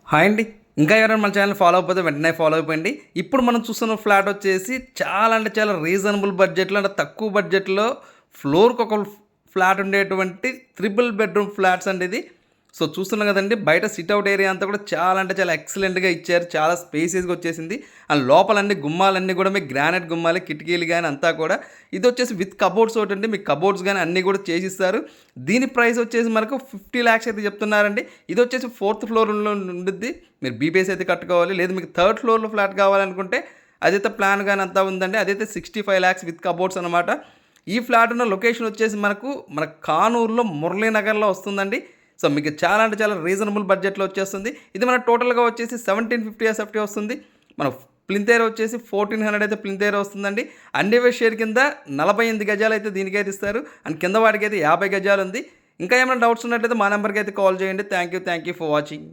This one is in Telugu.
హాయ్ అండి. ఇంకా ఎవరైనా మన ఛానల్ ఫాలో అవ్వకపోతే వెంటనే ఫాలో అయిపోయిండి. ఇప్పుడు మనం చూస్తున్న ఫ్లాట్ వచ్చేసి చాలా అంటే చాలా రీజనబుల్ బడ్జెట్‌లో అంటే తక్కువ బడ్జెట్‌లో ఫ్లోర్‌కి ఒక ఫ్లాట్ ఉండేటువంటి త్రిబుల్ బెడ్‌రూమ్ ఫ్లాట్స్ అండి ఇది. సో, చూస్తున్నాం కదండీ! బయట సిట్అవుట్ ఏరియా అంతా కూడా చాలా అంటే చాలా ఎక్సలెంట్‌గా ఇచ్చారు. చాలా స్పేసియస్‌గా వచ్చేసింది. అండ్ లోపలన్నీ గుమ్మాలన్నీ కూడా మీకు గ్రానైట్ గుమ్మాలే, కిటికీలు గాని అంతా కూడా. ఇదొచ్చేసి విత్ కబోర్డ్స్ ఒకటండి. మీకు కబోర్డ్స్ గాని అన్నీ కూడా చేసిస్తారు. దీని ప్రైస్ వచ్చేసి మనకు 50 లాక్స్ అయితే చెప్తున్నారండి. ఇదొచ్చేసి ఫోర్త్ ఫ్లోర్‌లో ఉండిద్ది. మీరు బీబీఎస్ అయితే కట్టుకోవాలి. లేదు మీకు థర్డ్ ఫ్లోర్‌లో ఫ్లాట్ కావాలనుకుంటే అదైతే ప్లాన్ గాని అంతా ఉందండి. అదైతే 65 లాక్స్ విత్ కబోర్డ్స్ అనమాట. ఈ ఫ్లాట్ ఉన్న లొకేషన్ వచ్చేసి మన కానూరులో మురళీనగర్‌లో వస్తుందండి. సో, మీకు చాలా అంటే చాలా రీజనబుల్ బడ్జెట్‌లో వచ్చేస్తుంది. ఇది మన టోటల్‌గా వచ్చేసి 1750 ఎస్ఎఫ్టీ వస్తుంది. మన ప్లింత్ ఏరియా వచ్చేసి 1400 అయితే ప్లింత్ ఏరియా వస్తుందండి. అన్డివైడ్ షేర్ కింద 48 గజాలైతే దీనికైతే ఇస్తారు. అండ్ కింద వాటికైతే 50 గజాలుంది. ఇంకా ఏమైనా డౌట్స్ ఉన్నట్లయితే మా నెంబర్‌కి అయితే కాల్ చేయండి. Thank you for watching.